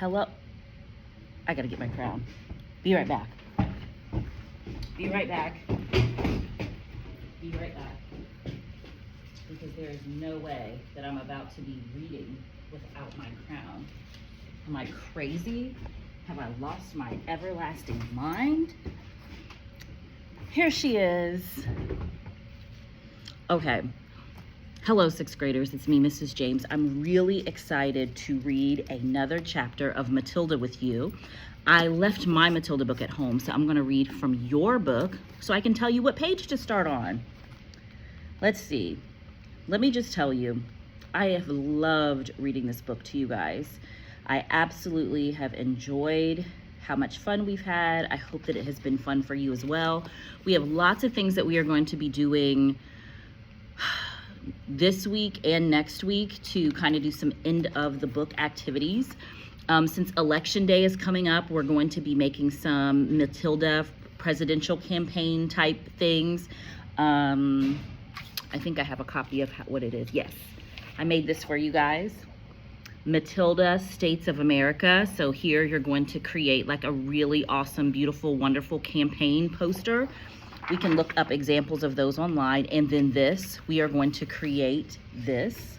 Hello? I gotta get my crown. Be right back. Be right back. Be right back. Because there is no way that I'm about to be reading without my crown. Am I crazy? Have I lost my everlasting mind? Here she is. Okay. Hello, sixth graders. It's me, Mrs. James. I'm really excited to read another chapter of Matilda with you. I left my Matilda book at home, so I'm going to read from your book so I can tell you what page to start on. Let's see. Let me just tell you, I have loved reading this book to you guys. I absolutely have enjoyed how much fun we've had. I hope that it has been fun for you as well. We have lots of things that we are going to be doing this week and next week to kind of do some end of the book activities. Since election day is coming up, we're going to be making some Matilda presidential campaign type things. I think I have a copy of what it is. Yes, I made this for you guys. Matilda States of America. So here you're going to create like a really awesome, beautiful, wonderful campaign poster. We can look up examples of those online. And then this, we are going to create this.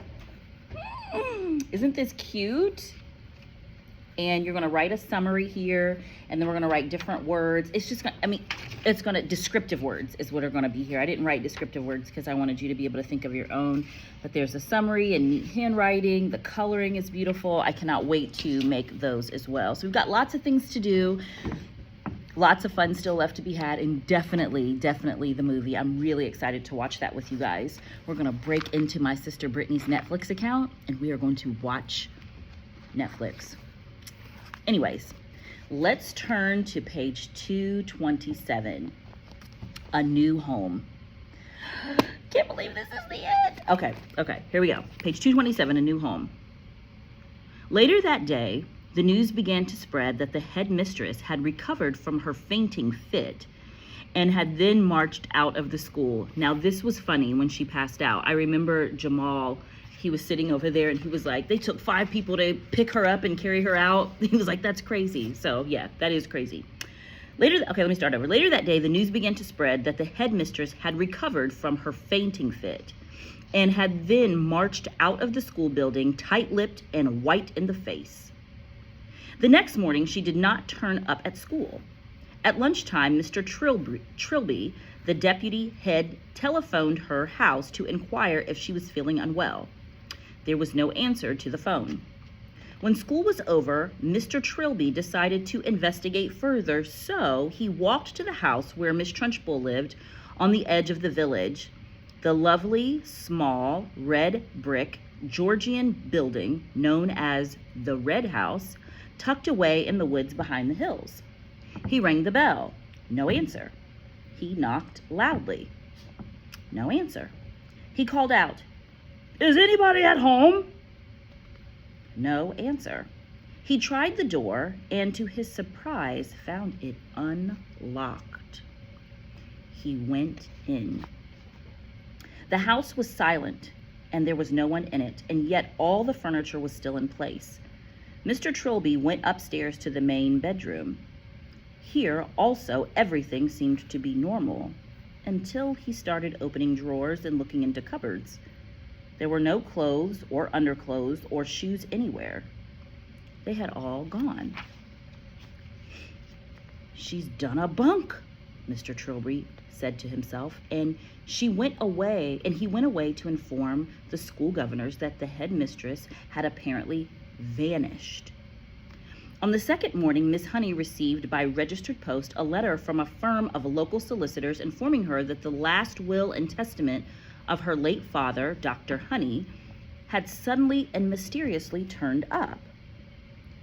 Isn't this cute? And you're going to write a summary here, and then we're going to write different words. It's just going to, descriptive words is what are going to be here. I didn't write descriptive words because I wanted you to be able to think of your own, but there's a summary and neat handwriting. The coloring is beautiful. I cannot wait to make those as well. So we've got lots of things to do. Lots of fun still left to be had, and definitely the movie. I'm really excited to watch that with you guys. We're going to break into my sister Brittany's Netflix account, and we are going to watch Netflix. Anyways, let's turn to page 227, A New Home. Can't believe this is the end. Okay, here we go. Page 227, A New Home. Later that day, the news began to spread that the headmistress had recovered from her fainting fit and had then marched out of the school. Now, this was funny when she passed out. I remember Jamal, he was sitting over there and he was like, they took 5 people to pick her up and carry her out. He was like, that's crazy. So yeah, that is crazy. Later that day, the news began to spread that the headmistress had recovered from her fainting fit and had then marched out of the school building, tight-lipped and white in the face. The next morning, she did not turn up at school. At lunchtime, Mr. Trilby, the deputy head, telephoned her house to inquire if she was feeling unwell. There was no answer to the phone. When school was over, Mr. Trilby decided to investigate further, so he walked to the house where Miss Trunchbull lived on the edge of the village. The lovely, small, red brick Georgian building known as the Red House, tucked away in the woods behind the hills. He rang the bell. No answer. He knocked loudly. No answer. He called out, "Is anybody at home?" No answer. He tried the door and, to his surprise, found it unlocked. He went in. The house was silent, and there was no one in it, and yet all the furniture was still in place. Mr. Trilby went upstairs to the main bedroom. Here, also, everything seemed to be normal, until he started opening drawers and looking into cupboards. There were no clothes or underclothes or shoes anywhere. They had all gone. She's done a bunk, Mr. Trilby said to himself, and he went away to inform the school governors that the headmistress had apparently vanished. On the second morning, Miss Honey received by registered post a letter from a firm of local solicitors informing her that the last will and testament of her late father, Dr. Honey, had suddenly and mysteriously turned up.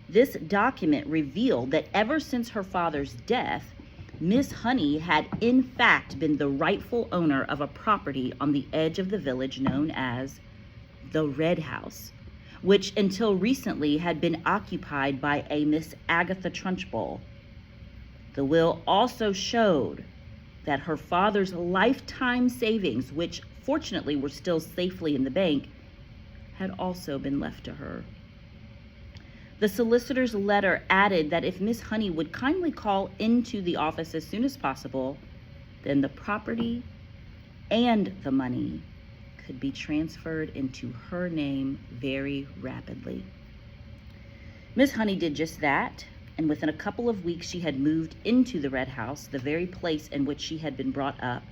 This document revealed that ever since her father's death, Miss Honey had in fact been the rightful owner of a property on the edge of the village known as the Red House, which until recently had been occupied by a Miss Agatha Trunchbull. The will also showed that her father's lifetime savings, which fortunately were still safely in the bank, had also been left to her. The solicitor's letter added that if Miss Honey would kindly call into the office as soon as possible, then the property and the money could be transferred into her name very rapidly. Miss Honey did just that, and within a couple of weeks she had moved into the red house, the very place in which she had been brought up,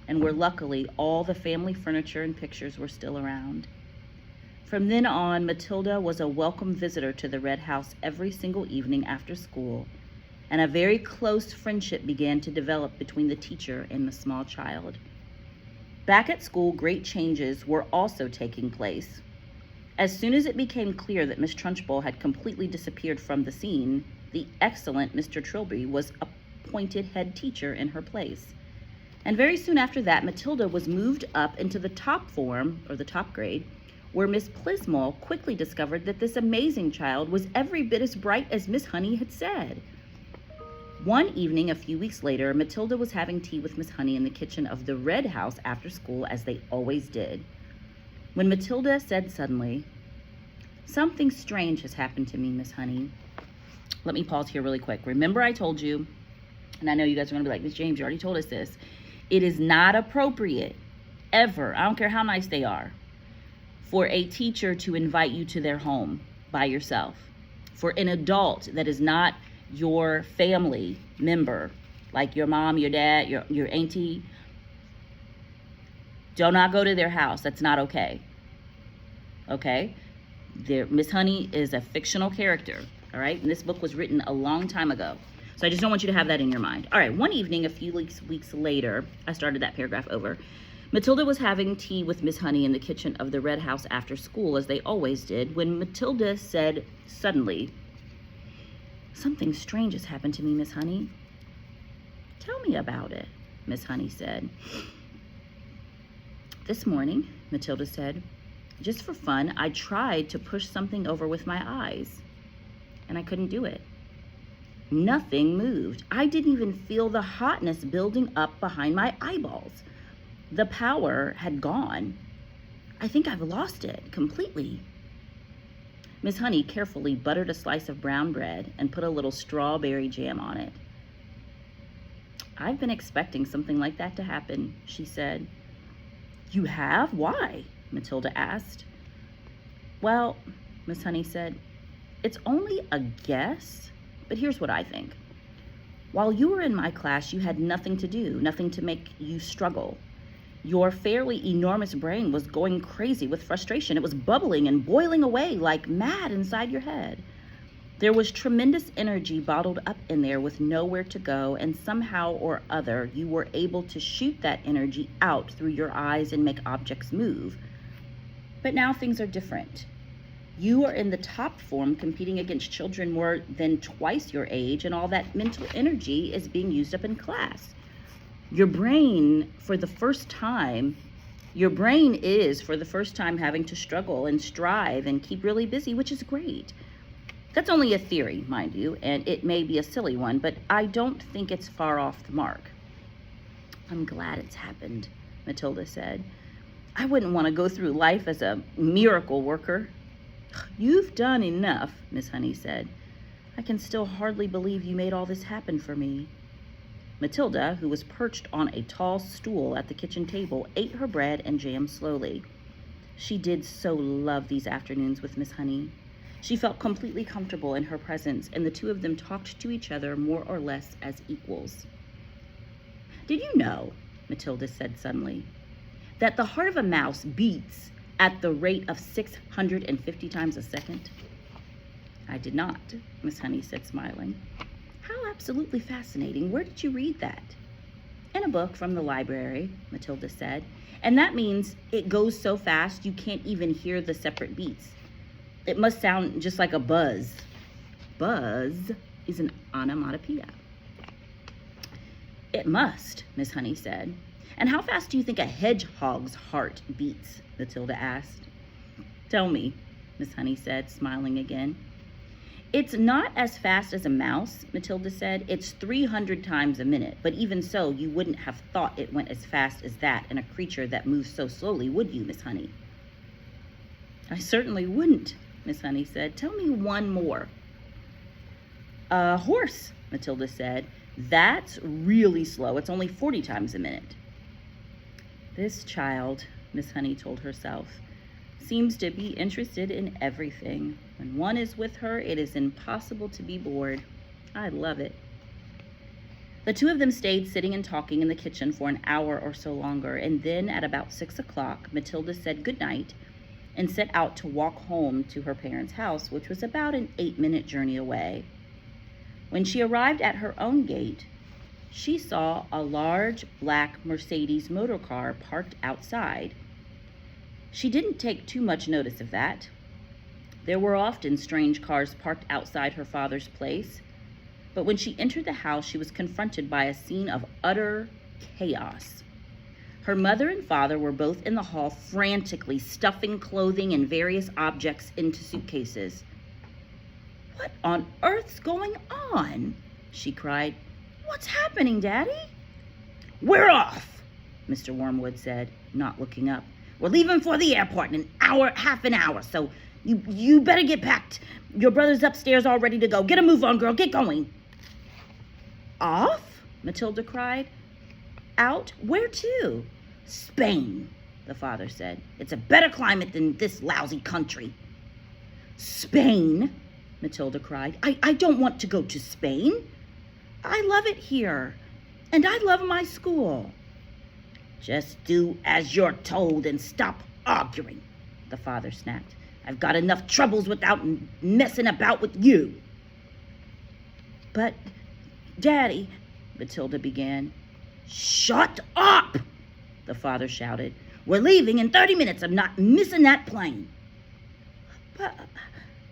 and where luckily all the family furniture and pictures were still around. From then on, Matilda was a welcome visitor to the red house every single evening after school, and a very close friendship began to develop between the teacher and the small child. Back at school, great changes were also taking place. As soon as it became clear that Miss Trunchbull had completely disappeared from the scene, the excellent Mr. Trilby was appointed head teacher in her place. And very soon after that, Matilda was moved up into the top form, or the top grade, where Miss Plismall quickly discovered that this amazing child was every bit as bright as Miss Honey had said. One evening, a few weeks later, Matilda was having tea with Miss Honey in the kitchen of the red house after school, as they always did, when Matilda said suddenly, "Something strange has happened to me, Miss Honey." Let me pause here really quick. Remember I told you, and I know you guys are going to be like, "Miss James, you already told us this." It is not appropriate, ever, I don't care how nice they are, for a teacher to invite you to their home by yourself. For an adult that is not your family member, like your mom, your dad, your auntie, do not go to their house. That's not okay. Okay? Miss Honey is a fictional character, all right? And this book was written a long time ago. So I just don't want you to have that in your mind. All right, one evening, a few weeks later, I started that paragraph over. Matilda was having tea with Miss Honey in the kitchen of the red house after school, as they always did, when Matilda said suddenly, "Something strange has happened to me, Miss Honey." "Tell me about it," Miss Honey said. "This morning," Matilda said, "just for fun, I tried to push something over with my eyes, and I couldn't do it. Nothing moved. I didn't even feel the hotness building up behind my eyeballs. The power had gone. I think I've lost it completely." Miss Honey carefully buttered a slice of brown bread and put a little strawberry jam on it. "I've been expecting something like that to happen," she said. "You have? Why?" Matilda asked. "Well," Miss Honey said, "it's only a guess, but here's what I think. While you were in my class, you had nothing to do, nothing to make you struggle. Your fairly enormous brain was going crazy with frustration. It was bubbling and boiling away like mad inside your head. There was tremendous energy bottled up in there with nowhere to go, and somehow or other you were able to shoot that energy out through your eyes and make objects move. But now things are different. You are in the top form competing against children more than twice your age, and all that mental energy is being used up in class. Your brain is, for the first time, having to struggle and strive and keep really busy, which is great. That's only a theory, mind you, and it may be a silly one, but I don't think it's far off the mark." "I'm glad it's happened," Matilda said. "I wouldn't want to go through life as a miracle worker." "You've done enough," Miss Honey said. "I can still hardly believe you made all this happen for me." Matilda, who was perched on a tall stool at the kitchen table, ate her bread and jam slowly. She did so love these afternoons with Miss Honey. She felt completely comfortable in her presence, and the two of them talked to each other more or less as equals. "Did you know," Matilda said suddenly, "that the heart of a mouse beats at the rate of 650 times a second?" "I did not," Miss Honey said, smiling. "How absolutely fascinating. Where did you read that?" "In a book from the library," Matilda said. "And that means it goes so fast you can't even hear the separate beats. It must sound just like a buzz." "Buzz is an onomatopoeia." "It must," Miss Honey said. "And how fast do you think a hedgehog's heart beats?" Matilda asked. "Tell me," Miss Honey said, smiling again. "It's not as fast as a mouse," Matilda said. "It's 300 times a minute, but even so, you wouldn't have thought it went as fast as that in a creature that moves so slowly, would you, Miss Honey?" "I certainly wouldn't," Miss Honey said. "Tell me one more." "A horse," Matilda said. "That's really slow. It's only 40 times a minute." "This child," Miss Honey told herself, "seems to be interested in everything. When one is with her, it is impossible to be bored. I love it." The two of them stayed sitting and talking in the kitchen for an hour or so longer, and then at about 6 o'clock, Matilda said goodnight and set out to walk home to her parents' house, which was about an 8-minute journey away. When she arrived at her own gate, she saw a large black Mercedes motor car parked outside. She didn't take too much notice of that. There were often strange cars parked outside her father's place, but when she entered the house, she was confronted by a scene of utter chaos. Her mother and father were both in the hall, frantically stuffing clothing and various objects into suitcases. "What on earth's going on?" she cried. "What's happening, Daddy?" "We're off," Mr. Wormwood said, not looking up. "We're leaving for the airport in half an hour, so you better get packed. Your brother's upstairs all ready to go. Get a move on, girl. Get going." "Off?" Matilda cried. "Out? Where to?" "Spain," the father said. "It's a better climate than this lousy country." "Spain?" Matilda cried. I don't want to go to Spain. I love it here, and I love my school." "Just do as you're told and stop arguing," the father snapped. "I've got enough troubles without messing about with you." "But, Daddy," Matilda began. "Shut up!" the father shouted. "We're leaving in 30 minutes. I'm not missing that plane." "But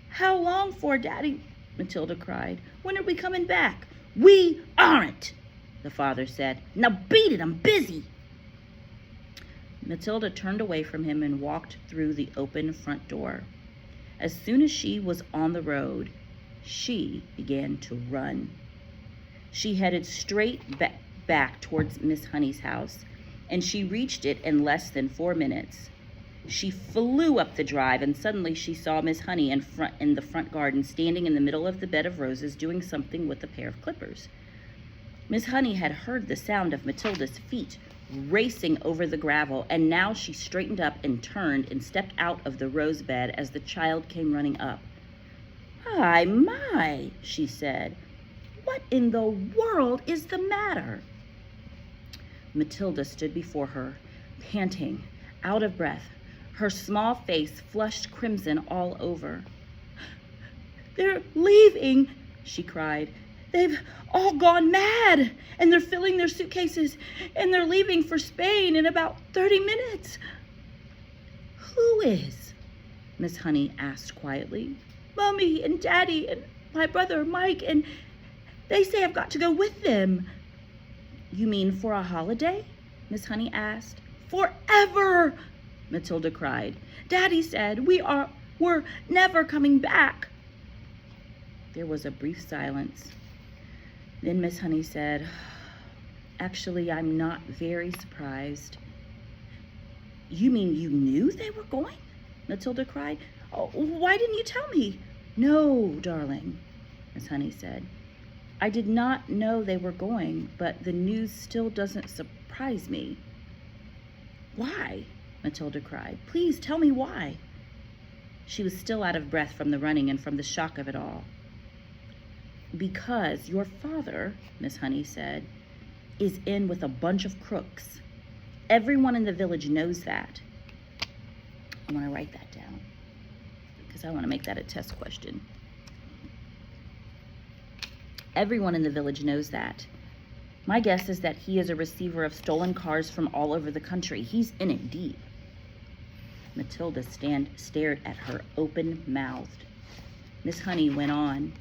how long for, Daddy?" Matilda cried. "When are we coming back?" "We aren't," the father said. "Now beat it, I'm busy." Matilda turned away from him and walked through the open front door. As soon as she was on the road, she began to run. She headed straight back towards Miss Honey's house, and she reached it in less than 4 minutes. She flew up the drive, and suddenly she saw Miss Honey in the front garden, standing in the middle of the bed of roses, doing something with a pair of clippers. Miss Honey had heard the sound of Matilda's feet racing over the gravel, and now she straightened up and turned and stepped out of the rose bed as the child came running up. My," she said. "What in the world is the matter?" Matilda stood before her, panting, out of breath, her small face flushed crimson all over. "They're leaving," she cried. "They've all gone mad, and they're filling their suitcases, and they're leaving for Spain in about 30 minutes. "Who is?" Miss Honey asked quietly. "Mommy and Daddy and my brother Mike, and they say I've got to go with them." "You mean for a holiday?" Miss Honey asked. "Forever!" Matilda cried. "Daddy said we're never coming back." There was a brief silence. Then Miss Honey said, "Actually, I'm not very surprised." "You mean you knew they were going?" Matilda cried. "Oh, why didn't you tell me?" "No, darling," Miss Honey said. "I did not know they were going, but the news still doesn't surprise me." "Why?" Matilda cried. "Please tell me why." She was still out of breath from the running and from the shock of it all. "Because your father," Miss Honey said, "is in with a bunch of crooks. Everyone in the village knows that." I want to write that down because I want to make that a test question. Everyone in the village knows that. My guess is that he is a receiver of stolen cars from all over the country. He's in it deep. Matilda stared at her open-mouthed. Miss Honey went on.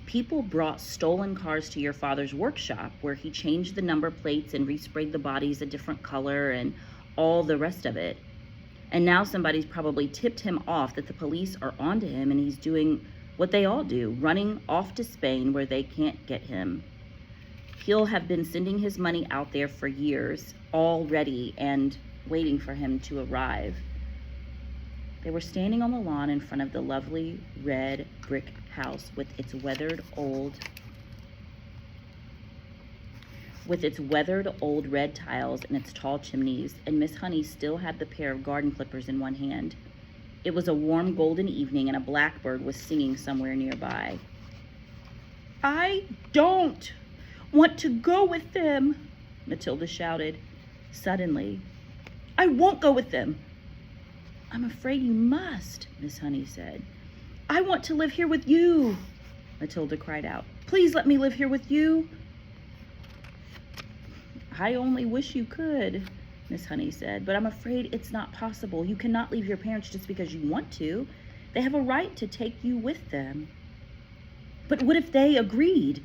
"People brought stolen cars to your father's workshop where he changed the number plates and resprayed the bodies a different color and all the rest of it. And now somebody's probably tipped him off that the police are onto him, and he's doing what they all do, running off to Spain where they can't get him. He'll have been sending his money out there for years, all ready and waiting for him to arrive." They were standing on the lawn in front of the lovely red brick house with its weathered old red tiles and its tall chimneys, and Miss Honey still had the pair of garden clippers in one hand. It was a warm golden evening, and a blackbird was singing somewhere nearby. "I don't want to go with them," Matilda shouted. Suddenly, "I won't go with them." "I'm afraid you must," Miss Honey said. "I want to live here with you," Matilda cried out. "Please let me live here with you." "I only wish you could," Miss Honey said, "but I'm afraid it's not possible. You cannot leave your parents just because you want to. They have a right to take you with them." "But what if they agreed?"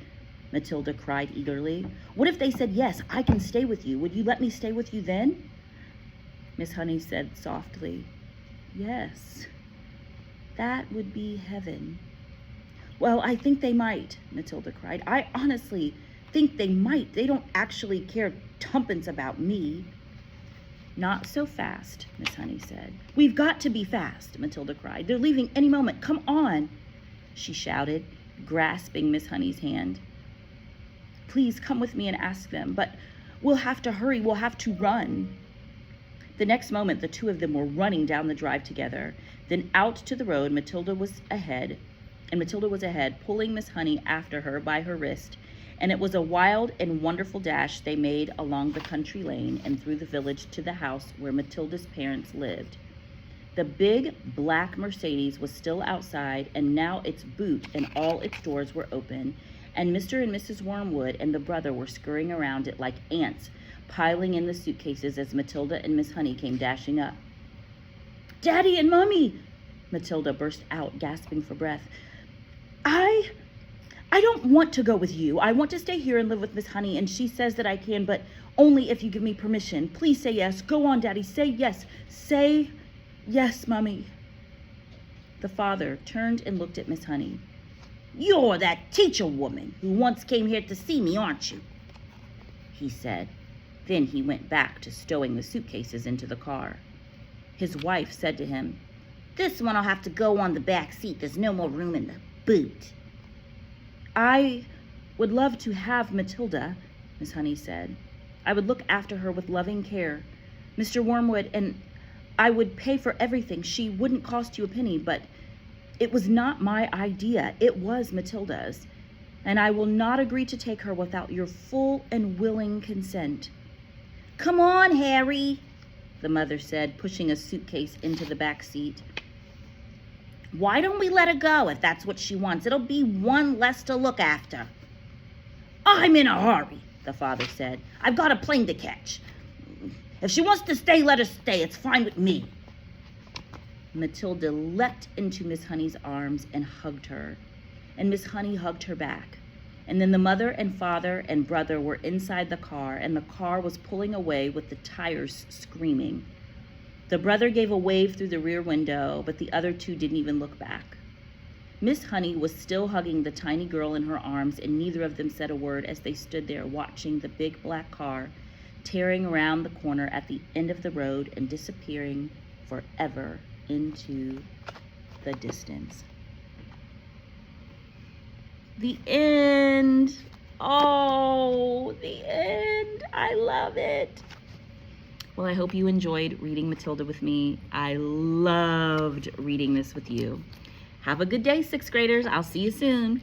Matilda cried eagerly. "What if they said, 'Yes, I can stay with you'? Would you let me stay with you then?" Miss Honey said softly, "Yes, that would be heaven." "Well, I think they might," Matilda cried. "I honestly think they might. They don't actually care tuppence about me." "Not so fast," Miss Honey said. "We've got to be fast," Matilda cried. "They're leaving any moment. Come on," she shouted, grasping Miss Honey's hand. "Please come with me and ask them, but we'll have to hurry. We'll have to run." The next moment, the two of them were running down the drive together. Then out to the road, Matilda was ahead, pulling Miss Honey after her by her wrist. And it was a wild and wonderful dash they made along the country lane and through the village to the house where Matilda's parents lived. The big black Mercedes was still outside, and now its boot and all its doors were open, and Mr. and Mrs. Wormwood and the brother were scurrying around it like ants, piling in the suitcases as Matilda and Miss Honey came dashing up. "Daddy and Mommy!" Matilda burst out, gasping for breath. I don't want to go with you. I want to stay here and live with Miss Honey, and she says that I can, but only if you give me permission. Please say yes. Go on, Daddy. Say yes. Say yes, Mommy." The father turned and looked at Miss Honey. "You're that teacher woman who once came here to see me, aren't you?" he said. Then he went back to stowing the suitcases into the car. His wife said to him, "This one'll have to go on the back seat. There's no more room in the boot." "I would love to have Matilda," Miss Honey said. "I would look after her with loving care, Mr. Wormwood, and I would pay for everything. She wouldn't cost you a penny, but it was not my idea. It was Matilda's, and I will not agree to take her without your full and willing consent." "Come on, Harry," the mother said, pushing a suitcase into the back seat. "Why don't we let her go if that's what she wants? It'll be one less to look after." "I'm in a hurry," the father said. "I've got a plane to catch. If she wants to stay, let her stay. It's fine with me." Matilda leapt into Miss Honey's arms and hugged her, and Miss Honey hugged her back. And then the mother and father and brother were inside the car, and the car was pulling away with the tires screaming. The brother gave a wave through the rear window, but the other two didn't even look back. Miss Honey was still hugging the tiny girl in her arms, and neither of them said a word as they stood there watching the big black car tearing around the corner at the end of the road and disappearing forever into the distance. The end. Oh, the end. I love it. Well, I hope you enjoyed reading Matilda with me. I loved reading this with you. Have a good day, 6th graders. I'll see you soon.